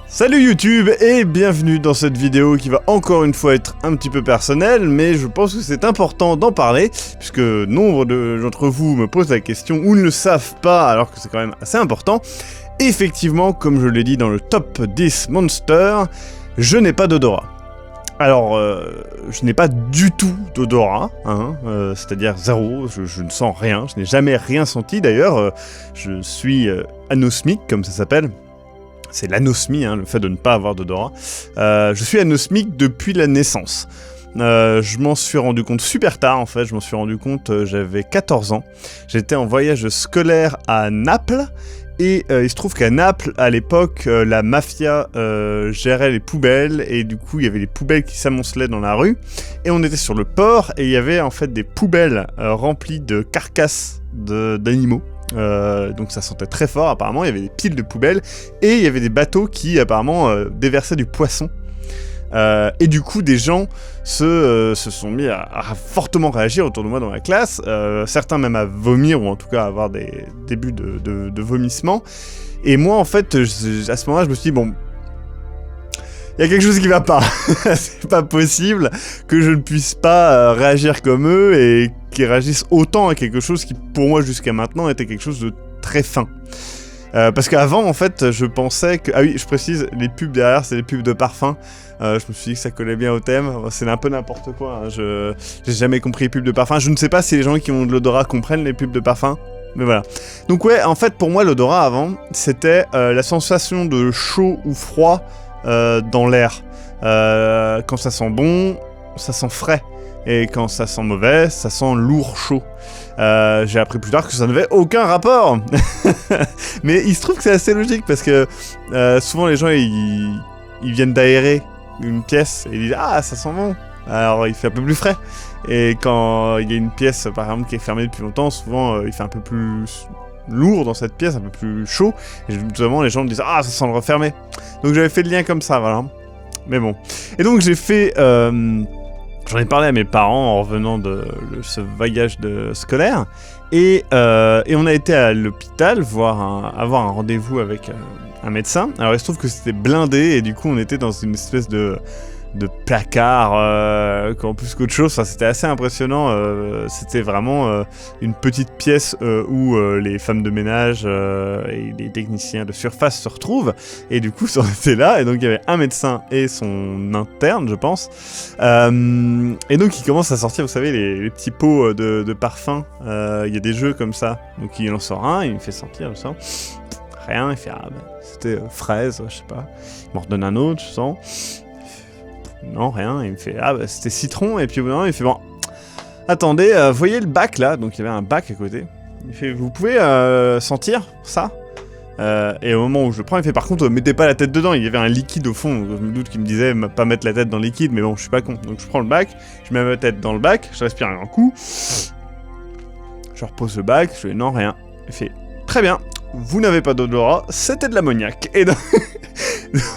Salut YouTube et bienvenue dans cette vidéo qui va encore une fois être un petit peu personnelle, mais je pense que c'est important d'en parler, puisque nombre d'entre vous me posent la question ou ne le savent pas alors que c'est quand même assez important. Effectivement, comme je l'ai dit dans le top 10 Monster, je n'ai pas d'odorat. Alors, je n'ai pas du tout d'odorat, c'est-à-dire zéro, je ne sens rien, je n'ai jamais rien senti d'ailleurs, je suis anosmique comme ça s'appelle. C'est l'anosmie, le fait de ne pas avoir d'odorat. Je suis anosmique depuis la naissance. Je m'en suis rendu compte super tard en fait, je m'en suis rendu compte, j'avais 14 ans. J'étais en voyage scolaire à Naples, et il se trouve qu'à Naples, à l'époque, la mafia gérait les poubelles, et du coup il y avait les poubelles qui s'amoncelaient dans la rue, et on était sur le port, et il y avait en fait des poubelles remplies de carcasses d'animaux. Donc ça sentait très fort apparemment, il y avait des piles de poubelles et il y avait des bateaux qui apparemment déversaient du poisson et du coup des gens se sont mis à fortement réagir autour de moi dans la classe, certains même à vomir ou en tout cas à avoir des débuts de vomissements, et moi en fait à ce moment-là je me suis dit bon, il y a quelque chose qui va pas, c'est pas possible que je ne puisse pas réagir comme eux et qu'ils réagissent autant à quelque chose qui pour moi jusqu'à maintenant était quelque chose de très fin. Parce qu'avant en fait je pensais que... Ah oui, je précise, les pubs derrière c'est des pubs de parfum, je me suis dit que ça collait bien au thème, c'est un peu n'importe quoi, j'ai jamais compris les pubs de parfum, je ne sais pas si les gens qui ont de l'odorat comprennent les pubs de parfum, mais voilà. Donc ouais, en fait pour moi l'odorat avant c'était la sensation de chaud ou froid dans l'air. Quand ça sent bon, ça sent frais. Et quand ça sent mauvais, ça sent lourd, chaud. J'ai appris plus tard que ça n'avait aucun rapport. Mais il se trouve que c'est assez logique parce que souvent les gens ils viennent d'aérer une pièce et ils disent « Ah, ça sent bon !» Alors il fait un peu plus frais. Et quand il y a une pièce par exemple qui est fermée depuis longtemps, souvent il fait un peu plus lourd dans cette pièce, un peu plus chaud, et notamment les gens me disent « Ah, ça sent le refermé !» Donc j'avais fait le lien comme ça, voilà. Mais bon. Et donc j'ai fait... j'en ai parlé à mes parents en revenant de ce voyage scolaire, et on a été à l'hôpital avoir un rendez-vous avec un médecin. Alors il se trouve que c'était blindé, et du coup on était dans une espèce de placard, en plus qu'autre chose, enfin, c'était assez impressionnant, c'était vraiment une petite pièce où les femmes de ménage et les techniciens de surface se retrouvent, et du coup on était là, et donc il y avait un médecin et son interne je pense, et donc il commence à sortir, vous savez, les petits pots de parfum, il y a des jeux comme ça, donc il en sort un, il me fait sentir, je sens, rien, il fait ah ben, c'était fraise, je sais pas, il m'en redonne un autre, je sens, non, rien, il me fait ah bah c'était citron, et puis au bout d'un moment il fait bon, attendez, voyez le bac là, donc il y avait un bac à côté, il fait vous pouvez sentir ça, et au moment où je le prends il fait par contre mettez pas la tête dedans, il y avait un liquide au fond, je me doute qu'il me disait pas mettre la tête dans le liquide, mais bon je suis pas con, donc je prends le bac, je mets ma tête dans le bac, je respire un grand coup, je repose le bac, je fais non rien, il fait très bien, vous n'avez pas d'odorat, c'était de l'ammoniac, et donc...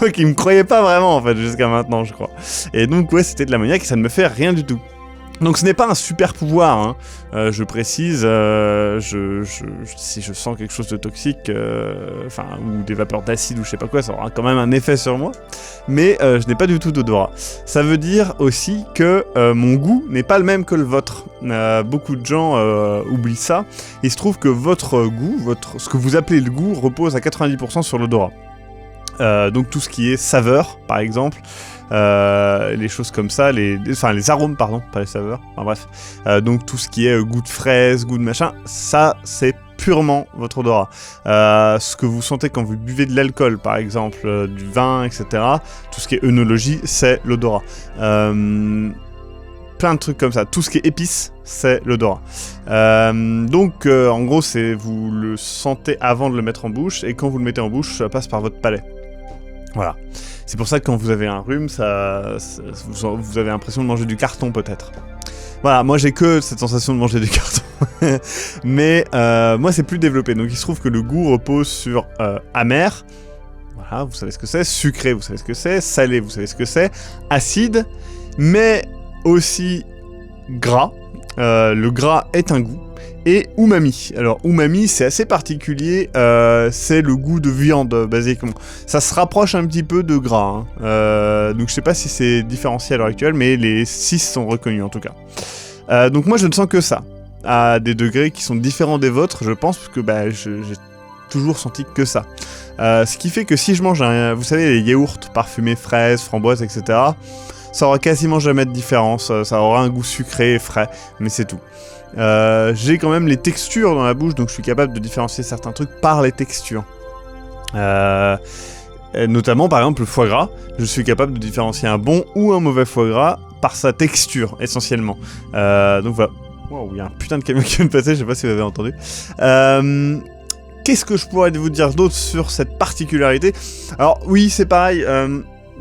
donc il me croyait pas vraiment en fait jusqu'à maintenant je crois. Et donc ouais, c'était de l'ammoniac et ça ne me fait rien du tout. Donc ce n'est pas un super pouvoir, je précise, si je sens quelque chose de toxique, ou des vapeurs d'acide ou je sais pas quoi, ça aura quand même un effet sur moi, mais je n'ai pas du tout d'odorat. Ça veut dire aussi que mon goût n'est pas le même que le vôtre. Beaucoup de gens oublient ça. Il se trouve que votre goût, ce que vous appelez le goût, repose à 90% sur l'odorat. Donc tout ce qui est saveur, par exemple, les choses comme ça, les arômes, pardon, pas les saveurs, enfin bref. Donc tout ce qui est goût de fraise, goût de machin, ça c'est purement votre odorat. Ce que vous sentez quand vous buvez de l'alcool, par exemple, du vin, etc., tout ce qui est œnologie, c'est l'odorat. Plein de trucs comme ça, tout ce qui est épices, c'est l'odorat. Donc en gros, vous le sentez avant de le mettre en bouche, et quand vous le mettez en bouche, ça passe par votre palais. Voilà. C'est pour ça que quand vous avez un rhume, vous avez l'impression de manger du carton peut-être. Voilà, moi j'ai que cette sensation de manger du carton. Mais moi c'est plus développé. Donc il se trouve que le goût repose sur amer. Voilà, vous savez ce que c'est. Sucré, vous savez ce que c'est. Salé, vous savez ce que c'est. Acide, mais aussi gras. Le gras est un goût. et umami. Alors umami c'est assez particulier, c'est le goût de viande basiquement. Ça se rapproche un petit peu de gras, hein. Donc je sais pas si c'est différencié à l'heure actuelle, mais les 6 sont reconnus en tout cas. Donc moi je ne sens que ça, à des degrés qui sont différents des vôtres je pense, parce que j'ai toujours senti que ça. Ce qui fait que si je mange vous savez les yaourts parfumés fraises, framboises, etc., ça aura quasiment jamais de différence, ça aura un goût sucré et frais, mais c'est tout. J'ai quand même les textures dans la bouche, donc je suis capable de différencier certains trucs par les textures. Notamment par exemple le foie gras, je suis capable de différencier un bon ou un mauvais foie gras par sa texture essentiellement. Donc voilà. Wow, il y a un putain de camion qui vient de passer, je sais pas si vous avez entendu. Qu'est-ce que je pourrais vous dire d'autre sur cette particularité? Alors oui, c'est pareil,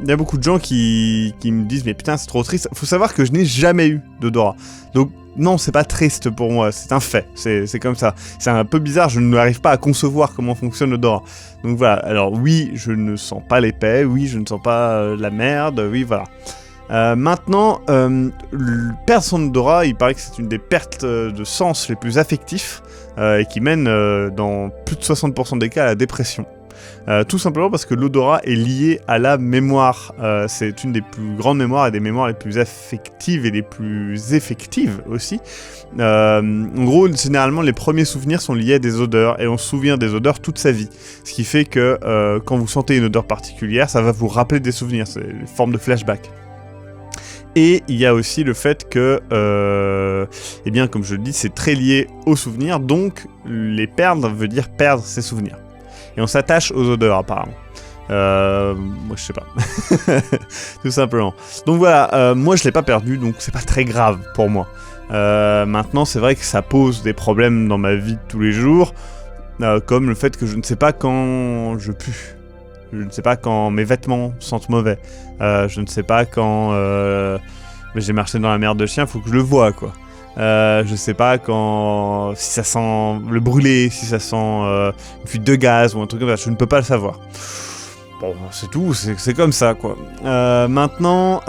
il y a beaucoup de gens qui me disent mais putain c'est trop triste. Faut savoir que je n'ai jamais eu d'odorat. Donc non, c'est pas triste pour moi, c'est un fait, c'est comme ça. C'est un peu bizarre, je n'arrive pas à concevoir comment fonctionne l'odorat. Donc voilà, alors oui, je ne sens pas l'épais, oui, je ne sens pas la merde, oui, voilà. Maintenant, perdre son odorat, il paraît que c'est une des pertes de sens les plus affectifs et qui mène dans plus de 60% des cas à la dépression. Tout simplement parce que l'odorat est lié à la mémoire. C'est une des plus grandes mémoires et des mémoires les plus affectives et les plus effectives aussi. En gros, généralement, les premiers souvenirs sont liés à des odeurs et on se souvient des odeurs toute sa vie. Ce qui fait que quand vous sentez une odeur particulière, ça va vous rappeler des souvenirs, c'est une forme de flashback. Et il y a aussi le fait que, eh bien, comme je le dis, c'est très lié aux souvenirs, donc les perdre veut dire perdre ses souvenirs. Et on s'attache aux odeurs, apparemment. Moi, je sais pas. Tout simplement. Donc voilà, moi, je l'ai pas perdu, donc c'est pas très grave pour moi. Maintenant, c'est vrai que ça pose des problèmes dans ma vie de tous les jours, comme le fait que je ne sais pas quand je pue. Je ne sais pas quand mes vêtements sentent mauvais. Je ne sais pas quand j'ai marché dans la merde de chien, faut que je le voie, quoi. Je sais pas quand... si ça sent le brûlé, si ça sent une fuite de gaz ou un truc comme ça, je ne peux pas le savoir. Bon, c'est tout, c'est comme ça, quoi. Maintenant,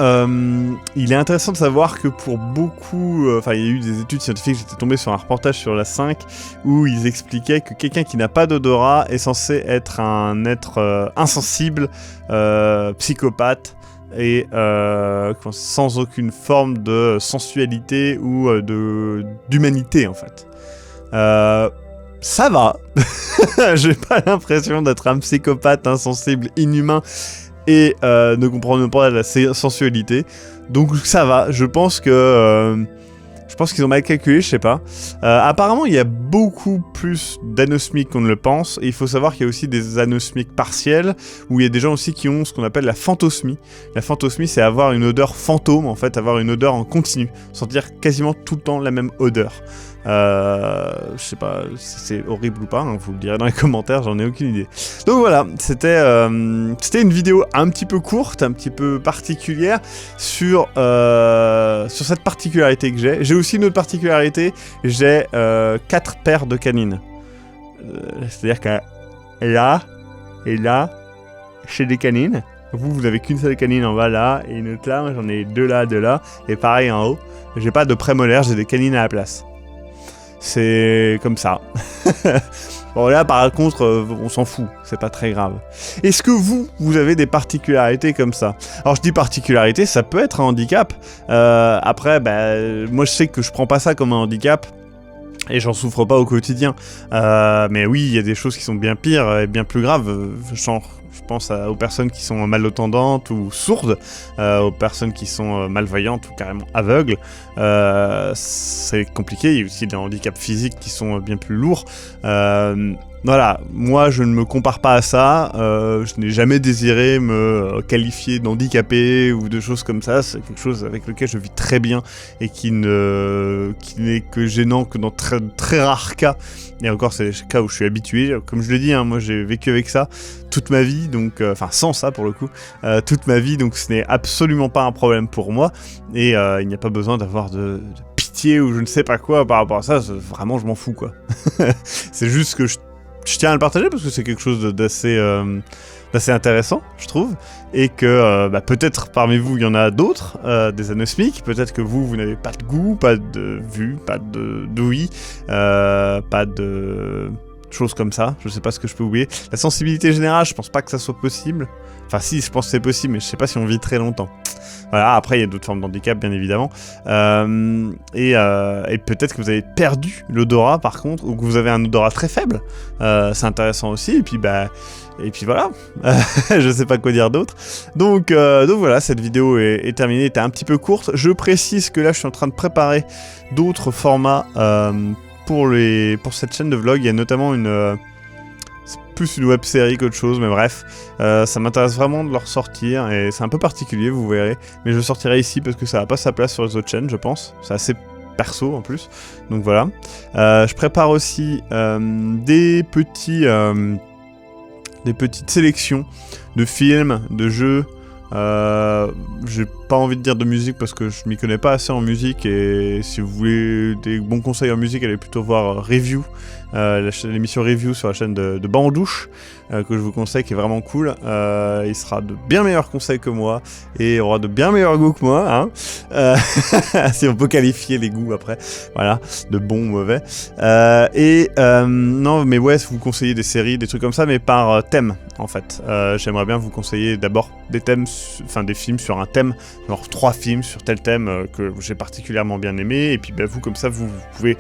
il est intéressant de savoir que pour beaucoup... Enfin, il y a eu des études scientifiques, j'étais tombé sur un reportage sur la 5, où ils expliquaient que quelqu'un qui n'a pas d'odorat est censé être un être insensible, psychopathe, et sans aucune forme de sensualité ou d'humanité, en fait. Ça va. J'ai pas l'impression d'être un psychopathe insensible, inhumain et ne comprendre pas la sensualité. Donc ça va. Je pense qu'ils ont mal calculé, je sais pas. Apparemment, il y a beaucoup plus d'anosmiques qu'on ne le pense. Et il faut savoir qu'il y a aussi des anosmiques partielles, où il y a des gens aussi qui ont ce qu'on appelle la phantosmie. La phantosmie, c'est avoir une odeur fantôme, en fait, avoir une odeur en continu, sentir quasiment tout le temps la même odeur. Je sais pas si c'est horrible ou pas, hein, vous le direz dans les commentaires, j'en ai aucune idée. Donc voilà, c'était une vidéo un petit peu courte, un petit peu particulière sur cette particularité que j'ai. J'ai aussi une autre particularité, j'ai 4 paires de canines. C'est-à-dire que là et là, chez des canines, vous avez qu'une seule canine en bas là, et une autre là, moi j'en ai 2 là, et pareil en haut. J'ai pas de prémolaires, j'ai des canines à la place. C'est comme ça. Bon là par contre on s'en fout, c'est pas très grave. Est-ce que vous avez des particularités comme ça? Alors je dis particularité, ça peut être un handicap. Après moi je sais que je prends pas ça comme un handicap et j'en souffre pas au quotidien. Mais oui, il y a des choses qui sont bien pires et bien plus graves. Je pense aux personnes qui sont malentendantes ou sourdes, aux personnes qui sont malvoyantes ou carrément aveugles. C'est compliqué, il y a aussi des handicaps physiques qui sont bien plus lourds. Voilà, moi je ne me compare pas à ça, je n'ai jamais désiré me qualifier d'handicapé ou de choses comme ça, c'est quelque chose avec lequel je vis très bien et qui n'est que gênant que dans très, très rares cas, et encore c'est les cas où je suis habitué, comme je l'ai dit, hein, moi j'ai vécu avec ça toute ma vie, donc enfin sans ça pour le coup, toute ma vie, donc ce n'est absolument pas un problème pour moi, et il n'y a pas besoin d'avoir de pitié ou je ne sais pas quoi par rapport à ça, vraiment je m'en fous quoi. C'est juste que je tiens à le partager parce que c'est quelque chose d'assez intéressant, je trouve, et que peut-être parmi vous il y en a d'autres, des anosmiques, peut-être que vous n'avez pas de goût, pas de vue, pas d'ouïe, pas de choses comme ça, je sais pas ce que je peux oublier. La sensibilité générale, je pense pas que ça soit possible, enfin si, je pense que c'est possible, mais je sais pas si on vit très longtemps. Voilà, après il y a d'autres formes d'handicap bien évidemment, et peut-être que vous avez perdu l'odorat par contre, ou que vous avez un odorat très faible, c'est intéressant aussi, et puis voilà, je sais pas quoi dire d'autre. Donc voilà, cette vidéo est terminée, était un petit peu courte. Je précise que là je suis en train de préparer d'autres formats pour cette chaîne de vlog. Il y a notamment c'est plus une web série qu'autre chose, mais bref, ça m'intéresse vraiment de leur sortir, et c'est un peu particulier, vous verrez, mais je le sortirai ici parce que ça n'a pas sa place sur les autres chaînes, je pense. C'est assez perso en plus, donc voilà. Je prépare aussi des petites sélections de films, de jeux. J'ai pas envie de dire de musique parce que je m'y connais pas assez en musique, et si vous voulez des bons conseils en musique, allez plutôt voir Review, l'émission Review sur la chaîne de Bandouche, que je vous conseille, qui est vraiment cool. Il sera de bien meilleurs conseils que moi, et aura de bien meilleurs goûts que moi, hein. Si on peut qualifier les goûts après, voilà, de bons ou mauvais. Non, mais ouais, vous conseillez des séries, des trucs comme ça, mais par thème, en fait. J'aimerais bien vous conseiller d'abord des thèmes, enfin des films sur un thème, genre 3 films sur tel thème que j'ai particulièrement bien aimé, et puis vous comme ça vous pouvez,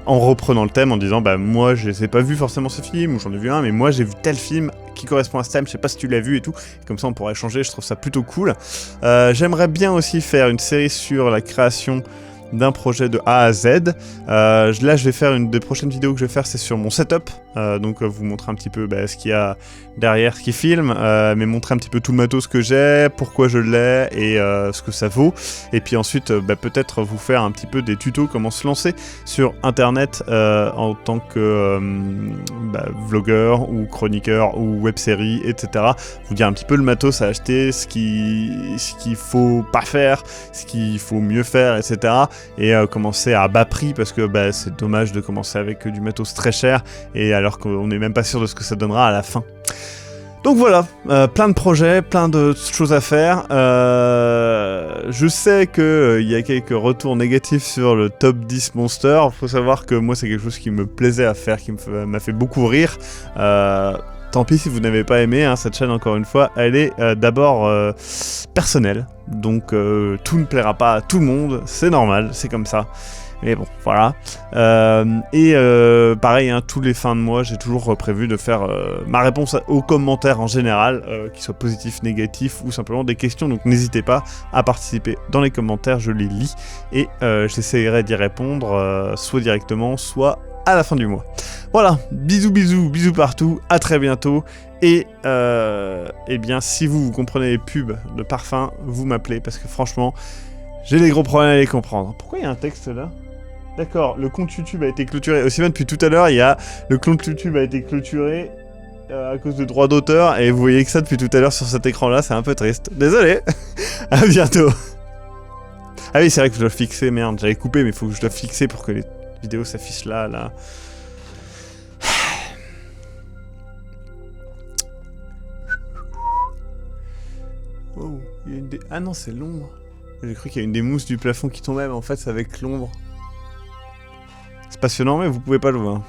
en reprenant le thème, en disant moi je n'ai pas vu forcément ce film, ou j'en ai vu un, mais moi j'ai vu tel film qui correspond à ce thème, je sais pas si tu l'as vu et tout, et comme ça on pourrait échanger, je trouve ça plutôt cool. J'aimerais bien aussi faire une série sur la création d'un projet de A à Z. Là je vais faire une des prochaines vidéos que je vais faire, c'est sur mon setup, donc vous montrer un petit peu ce qu'il y a derrière ce qui filme, mais montrer un petit peu tout le matos que j'ai, pourquoi je l'ai, et ce que ça vaut, et puis ensuite peut-être vous faire un petit peu des tutos, comment se lancer sur internet en tant que vlogueur ou chroniqueur ou web-série, etc. Vous dire un petit peu le matos à acheter, ce qu'il faut pas faire, ce qu'il faut mieux faire, etc. Et commencer à bas prix, parce que c'est dommage de commencer avec du matos très cher, et alors qu'on n'est même pas sûr de ce que ça donnera à la fin. Donc voilà, plein de projets, plein de choses à faire. Je sais qu'il y a quelques retours négatifs sur le top 10 Monster. Il faut savoir que moi c'est quelque chose qui me plaisait à faire, qui m'a fait beaucoup rire. Tant pis si vous n'avez pas aimé, hein, cette chaîne, encore une fois, elle est d'abord personnelle. Donc tout ne plaira pas à tout le monde, c'est normal, c'est comme ça. Mais bon, voilà. Pareil, hein, tous les fins de mois, j'ai toujours prévu de faire ma réponse aux commentaires en général, qu'ils soient positifs, négatifs ou simplement des questions. Donc n'hésitez pas à participer dans les commentaires, je les lis et j'essaierai d'y répondre soit directement, soit à la fin du mois. Voilà, bisous, bisous, bisous partout, à très bientôt. Et bien, si vous comprenez les pubs de parfum, vous m'appelez, parce que franchement, j'ai des gros problèmes à les comprendre. Pourquoi il y a un texte là ? D'accord, le compte YouTube a été clôturé. Aussi bien depuis tout à l'heure, il y a le compte YouTube a été clôturé à cause de droits d'auteur, et vous voyez que ça depuis tout à l'heure sur cet écran-là, c'est un peu triste. Désolé. À bientôt. Ah oui, c'est vrai que je dois fixer, merde, j'avais coupé, mais il faut que je dois fixer pour que les vidéos s'affichent là. Wow, il y a une des... Ah non, c'est l'ombre. J'ai cru qu'il y a une des mousses du plafond qui tombait, mais en fait c'est avec l'ombre. C'est passionnant, mais vous pouvez pas le voir.